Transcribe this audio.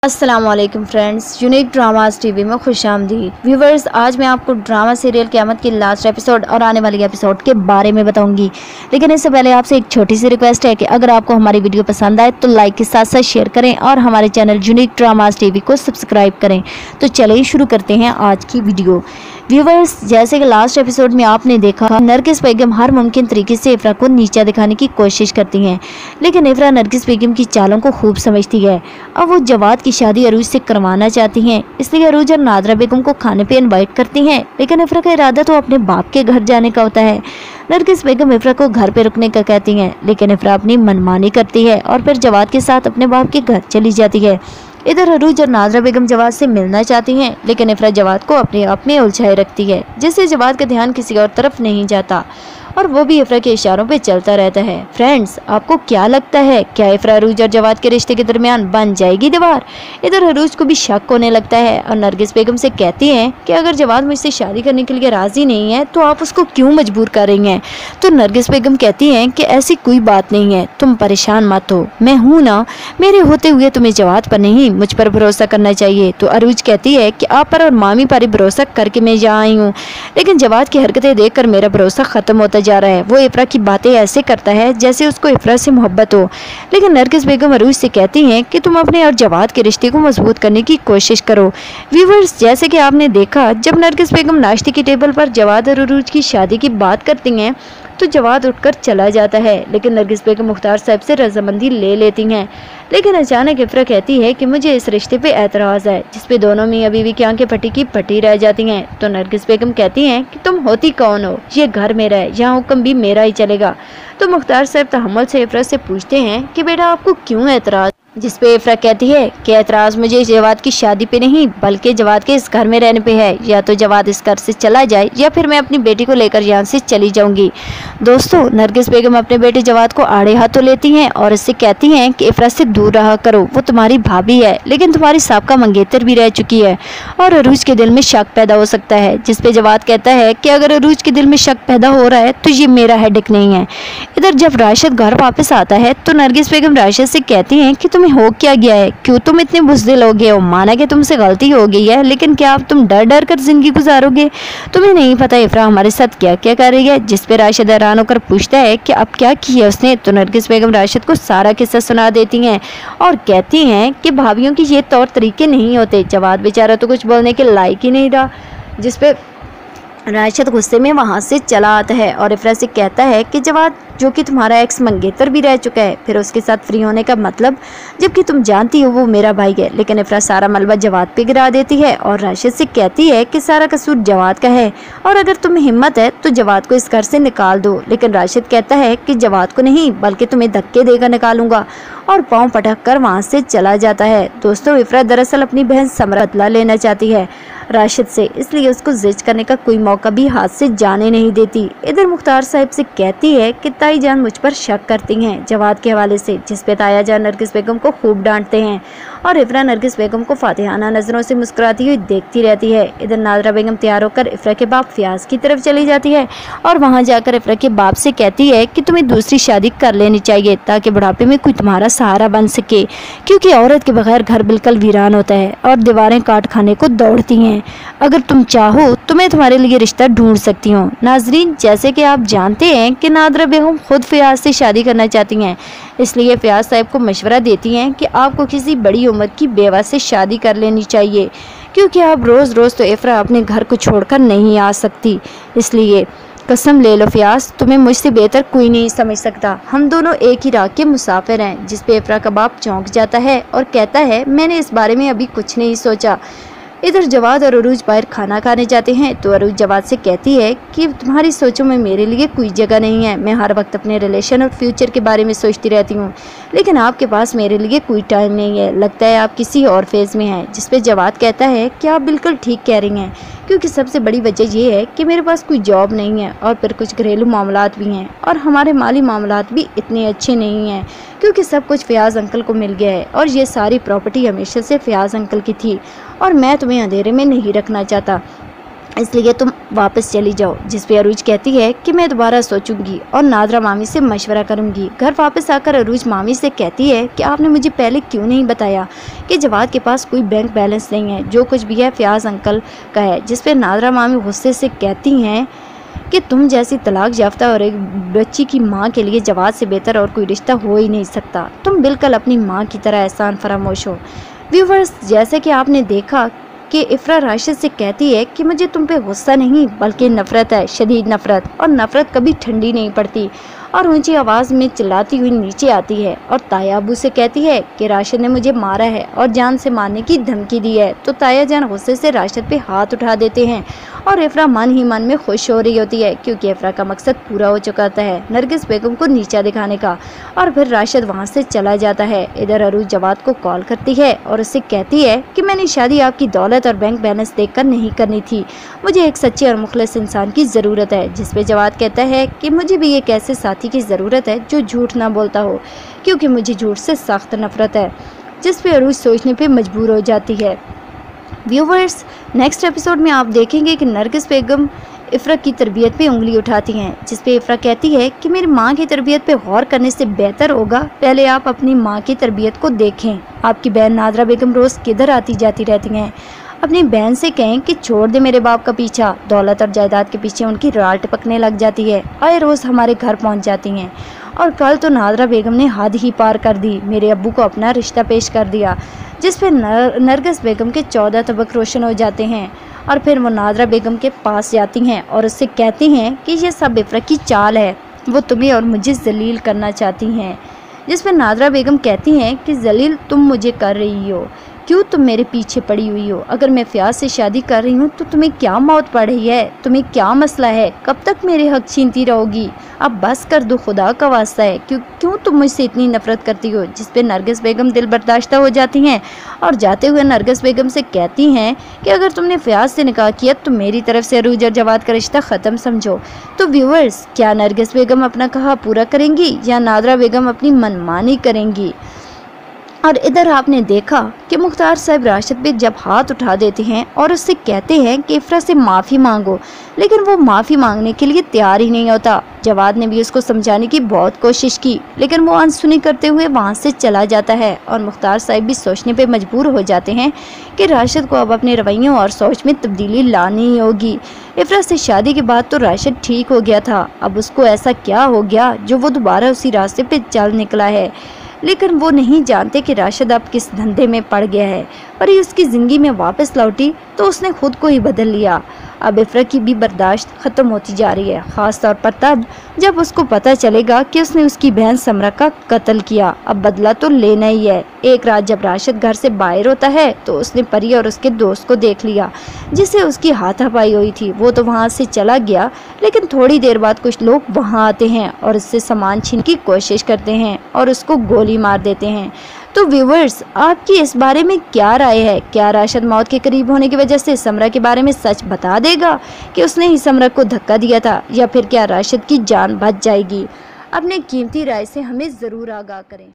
अस्सलामुअलैकुम friends, unique dramas TV में खुशामदीद। Viewers, आज मैं आपको ड्रामा सीरियल क़यामत की लास्ट एपिसोड और आने वाली एपिसोड के बारे में बताऊंगी। लेकिन इससे पहले आपसे एक छोटी सी रिक्वेस्ट है कि अगर आपको हमारी वीडियो पसंद आए तो लाइक के साथ साथ शेयर करें और हमारे चैनल यूनिक ड्रामास टीवी को सब्सक्राइब करें। तो चलिए शुरू करते हैं आज की वीडियो। व्यूवर्स, जैसे कि लास्ट एपिसोड में आपने देखा, नरगिस बेगम हर मुमकिन तरीके से इफ़रा को नीचा दिखाने की कोशिश करती हैं, लेकिन इफ़रा नरगिस बेगम की चालों को खूब समझती है। अब वो जवाद की शादी अरूज से करवाना चाहती हैं, इसलिए अरूज और नादरा बेगम को खाने पे इनवाइट करती हैं। लेकिन इफ़रा का इरादा तो अपने बाप के घर जाने का होता है। नरगिस बेगम इफ़रा को घर पे रुकने का कहती हैं, लेकिन इफ़रा अपनी मनमानी करती है और फिर जवाद के साथ अपने बाप के घर चली जाती है। इधर अरूज और नादरा बेगम जवाद से मिलना चाहती हैं, लेकिन इफ़रा जवाद को अपने आप में उलझाए रखती है, जिससे जवाद का ध्यान किसी और तरफ नहीं जाता और वो भी इफ़रा के इशारों पे चलता रहता है। फ्रेंड्स, आपको क्या लगता है, क्या इफ़रा अरूज और जवाद के रिश्ते के दरमियान बन जाएगी दीवार? इधर अरूज को भी शक होने लगता है और नरगिस बेगम से कहती हैं कि अगर जवाद मुझसे शादी करने के लिए राज़ी नहीं है तो आप उसको क्यों मजबूर कर रही हैं? तो नरगिस बेगम कहती हैं कि ऐसी कोई बात नहीं है, तुम परेशान मत हो, मैं हूँ ना, मेरे होते हुए तुम्हें जवाद पर नहीं मुझ पर भरोसा करना चाहिए। तो अरूज कहती है कि आप पर और मामी पर ही भरोसा करके मैं यहाँ आई हूँ, लेकिन जवाद की हरकतें देखकर मेरा भरोसा ख़त्म होता जा रहा है। वो इफ़रा की बातें ऐसे करता है जैसे उसको इफ़रा से मोहब्बत हो। लेकिन नरगिस बेगम अरूज से कहती हैं कि तुम अपने और जवाद के रिश्ते को मजबूत करने की कोशिश करो। व्यूवर्स, जैसे कि आपने देखा, जब नरगिस बेगम नाश्ते की टेबल पर जवाद और अरूज की शादी की बात करती हैं तो जवाद उठकर चला जाता है, लेकिन नरगिस बेगम मुख्तार साहब से रजामंदी ले लेती हैं। लेकिन अचानक इफ़रा कहती है कि मुझे इस रिश्ते पे एतराज़ है, जिस पे दोनों मियां बीवी की आंखें फटी की फटी रह जाती हैं। तो नरगिस बेगम कहती हैं कि तुम होती कौन हो, ये घर मेरा है, यहाँ हुक्म भी मेरा ही चलेगा। तो मुख्तार साहब तहम्मुल से इफ़रा से पूछते हैं कि बेटा आपको क्यों एतराज़? जिस पे इफ़रा कहती है कि एतराज़ मुझे जवाद की शादी पे नहीं बल्कि जवाद के इस घर में रहने पे है। या तो जवाद इस घर से चला जाए या फिर मैं अपनी बेटी को लेकर यहाँ से चली जाऊंगी। दोस्तों, नरगिस बेगम अपने बेटे जवाद को आड़े हाथों लेती हैं और इससे कहती हैं कि इफ़रा से दूर रहा करो, वो तुम्हारी भाभी है, लेकिन तुम्हारी साबका मंगेतर भी रह चुकी है और अरूज के दिल में शक पैदा हो सकता है। जिस पे जवाद कहता है कि अगर अरूज के दिल में शक पैदा हो रहा है तो ये मेरा हेडेक नहीं है। इधर जब राशिद घर वापस आता है तो नरगिस बेगम राशिद से कहती हैं कि हो क्या गया है, क्यों तुम इतने बुज़दिल हो गए हो? माना कि तुमसे गलती हो गई है, लेकिन क्या अब तुम डर डर कर जिंदगी गुजारोगे? तुम्हें नहीं पता इफ़रा हमारे साथ क्या क्या कर रही है? जिस पे राशिद हैरान होकर पूछता है कि अब क्या किया उसने? तो नरगिस बेगम राशिद को सारा किस्सा सुना देती हैं और कहती हैं कि भाभीियों की ये तौर तरीके नहीं होते। जवाद बेचारा तो कुछ बोलने के लायक ही नहीं रहा। जिस पे राशिद गुस्से में वहाँ से चला आता है और इफ़रा से कहता है कि जवाद जो कि तुम्हारा एक्स मंगेतर भी रह चुका है, फिर उसके साथ फ्री होने का मतलब, जबकि तुम जानती हो वो मेरा भाई है। लेकिन इफ़रा सारा मलबा जवाद पे गिरा देती है और राशिद से कहती है कि सारा कसूर जवाद का है और अगर तुम्हें हिम्मत है तो जवाद को इस घर से निकाल दो। लेकिन राशिद कहता है कि जवाद को नहीं बल्कि तुम्हें धक्के देकर निकालूंगा और पाँव पटक कर वहाँ से चला जाता है। दोस्तों, इफ़रा दरअसल अपनी बहन समरा बदला लेना चाहती है राशिद से, इसलिए उसको जिद करने का कोई मौका भी हाथ से जाने नहीं देती। इधर मुख्तार साहब से कहती है कि ताई जान मुझ पर शक करती हैं जवाद के हवाले से, जिस पे ताया जान नरगिस बेगम को खूब डांटते हैं और इफ़रा नरगिस बेगम को फातिहाना नज़रों से मुस्कुराती हुई देखती रहती है। इधर नादरा बेगम तैयार होकर इफ़रा के बाप फयाज की तरफ चली जाती है और वहाँ जाकर इफ़रा के बाप से कहती है कि तुम्हें दूसरी शादी कर लेनी चाहिए ताकि बुढ़ापे में कोई तुम्हारा सहारा बन सके, क्योंकि औरत के बगैर घर बिल्कुल वीरान होता है और दीवारें काट खाने को दौड़ती हैं। अगर तुम चाहो तो मैं तुम्हारे लिए रिश्ता ढूंढ सकती हूँ। नाजरीन, जैसे कि आप जानते हैं कि नादरा बेगम खुद फयाज से शादी करना चाहती हैं, इसलिए फयाज साहब को मशवरा देती हैं कि आपको किसी बड़ी उम्र की बेवा से शादी कर लेनी चाहिए, क्योंकि आप रोज़ रोज़ तो इफ़रा अपने घर को छोड़कर नहीं आ सकती। इसलिए कसम ले लो फयाज, तुम्हें मुझसे बेहतर कोई नहीं समझ सकता, हम दोनों एक ही राह के मुसाफिर हैं। जिस पे इफ़रा का बाप चौंक जाता है और कहता है मैंने इस बारे में अभी कुछ नहीं सोचा। इधर जवाद और अरूज बाहर खाना खाने जाते हैं तो अरूज जवाद से कहती है कि तुम्हारी सोचों में मेरे लिए कोई जगह नहीं है, मैं हर वक्त अपने रिलेशन और फ्यूचर के बारे में सोचती रहती हूँ, लेकिन आपके पास मेरे लिए कोई टाइम नहीं है, लगता है आप किसी और फेज़ में हैं। जिस पे जवाद कहता है कि आप बिल्कुल ठीक कह रही हैं, क्योंकि सबसे बड़ी वजह ये है कि मेरे पास कोई जॉब नहीं है और फिर कुछ घरेलू मामलात भी हैं और हमारे माली मामलात भी इतने अच्छे नहीं हैं, क्योंकि सब कुछ फयाज अंकल को मिल गया है और ये सारी प्रॉपर्टी हमेशा से फयाज अंकल की थी और मैं तुम्हें अंधेरे में नहीं रखना चाहता। इसलिए तुम वापस चली जाओ। जिस पे अरूज कहती है कि मैं दोबारा सोचूंगी और नादरा मामी से मशवरा करूंगी। घर वापस आकर अरूज मामी से कहती है कि आपने मुझे पहले क्यों नहीं बताया कि जवाद के पास कोई बैंक बैलेंस नहीं है, जो कुछ भी है फयाज अंकल का है। जिस पे नादरा मामी गुस्से से कहती हैं कि तुम जैसी तलाक याफ्ता और एक बच्ची की माँ के लिए जवाद से बेहतर और कोई रिश्ता हो ही नहीं सकता। तुम बिल्कुल अपनी माँ की तरह एहसान फरामोश हो। व्यूवर्स, जैसे कि आपने देखा कि इफ्रा राशिद से कहती है कि मुझे तुम पे गुस्सा नहीं बल्कि नफरत है, शदीद नफरत, और नफरत कभी ठंडी नहीं पड़ती, और ऊंची आवाज़ में चिल्लाती हुई नीचे आती है और ताया अबू से कहती है कि राशिद ने मुझे मारा है और जान से मारने की धमकी दी है। तो ताया जान गुस्से से राशिद पे हाथ उठा देते हैं और इफ्रा मन ही मन में खुश हो रही होती है, क्योंकि इफ्रा का मकसद पूरा हो चुका है नरगिस बेगम को नीचा दिखाने का। और फिर राशिद वहाँ से चला जाता है। इधर अरूज जवाद को कॉल करती है और उससे कहती है कि मैंने शादी आपकी दौलत और बैंक बैलेंस देखकर नहीं करनी थी, मुझे एक सच्चे और मुखलिस इंसान की ज़रूरत है। जिस पे जवाद कहता है कि मुझे भी एक ऐसे साथी की ज़रूरत है जो झूठ ना बोलता हो, क्योंकि मुझे झूठ से सख्त नफरत है। जिस पे अरूज सोचने पे मजबूर हो जाती है। व्यूवर्स, नेक्स्ट एपिसोड में आप देखेंगे कि नरगिस बेगम इफ्रा की तरबियत पे उंगली उठाती हैं, जिस पे इफ्रा कहती है कि मेरी माँ की तरबियत पे गौर करने से बेहतर होगा पहले आप अपनी माँ की तरबियत को देखें। आपकी बहन नादरा बेगम रोज़ किधर आती जाती रहती हैं। अपनी बहन से कहें कि छोड़ दे मेरे बाप का पीछा, दौलत और जायदाद के पीछे उनकी राल टपकने लग जाती है, आए रोज़ हमारे घर पहुँच जाती हैं। और कल तो नादरा बेगम ने हद ही पार कर दी, मेरे अब्बू को अपना रिश्ता पेश कर दिया। जिस पे नरगिस बेगम के 14 तबक रोशन हो जाते हैं। और फिर वो नादरा बेगम के पास जाती हैं और उससे कहती हैं कि ये सब इफ्रा की चाल है, वो तुम्हें और मुझे जलील करना चाहती हैं। जिस पे नादरा बेगम कहती हैं कि जलील तुम मुझे कर रही हो, क्यों तुम मेरे पीछे पड़ी हुई हो? अगर मैं फयाज से शादी कर रही हूँ तो तुम्हें क्या मौत पड़ रही है? तुम्हें क्या मसला है? कब तक मेरे हक छीनती रहोगी? अब बस कर दो, खुदा का वास्ता है, क्यों तुम मुझसे इतनी नफरत करती हो? जिस पे नरगिस बेगम दिल बर्दाश्ता हो जाती हैं और जाते हुए नरगिस बेगम से कहती हैं कि अगर तुमने फयाज से निकाह किया तो मेरी तरफ से अरूज और जवाद का रिश्ता ख़त्म समझो। तो व्यूवर्स, क्या नरगिस बेगम अपना कहा पूरा करेंगी या नादरा बेगम अपनी मनमानी करेंगी? और इधर आपने देखा कि मुख्तार साहब राशिद पे जब हाथ उठा देते हैं और उससे कहते हैं कि इफ्रा से माफ़ी मांगो, लेकिन वो माफ़ी मांगने के लिए तैयार ही नहीं होता। जवाद ने भी उसको समझाने की बहुत कोशिश की, लेकिन वो अनसुनी करते हुए वहाँ से चला जाता है। और मुख्तार साहब भी सोचने पे मजबूर हो जाते हैं कि राशिद को अब अपने रवैयों और सोच में तब्दीली लानी ही होगी। इफ्रा से शादी के बाद तो राशिद ठीक हो गया था, अब उसको ऐसा क्या हो गया जो वो दोबारा उसी रास्ते पे चल निकला है। लेकिन वो नहीं जानते कि राशिद अब किस धंधे में पड़ गया है। पर ये उसकी ज़िंदगी में वापस लौटी तो उसने खुद को ही बदल लिया। अब इफ्रा की भी बर्दाश्त ख़त्म होती जा रही है, ख़ास तौर पर तब जब उसको पता चलेगा कि उसने उसकी बहन समरा का कत्ल किया। अब बदला तो लेना ही है। एक रात जब राशिद घर से बाहर होता है तो उसने परी और उसके दोस्त को देख लिया जिसे उसकी हाथापाई हुई थी। वो तो वहाँ से चला गया, लेकिन थोड़ी देर बाद कुछ लोग वहाँ आते हैं और उससे सामान छीनने की कोशिश करते हैं और उसको गोली मार देते हैं। तो व्यूवर्स, आपकी इस बारे में क्या राय है? क्या राशिद मौत के करीब होने की वजह से समरा के बारे में सच बता देगा कि उसने ही समरा को धक्का दिया था, या फिर क्या राशिद की जान बच जाएगी? अपने कीमती राय से हमें ज़रूर आगाह करें।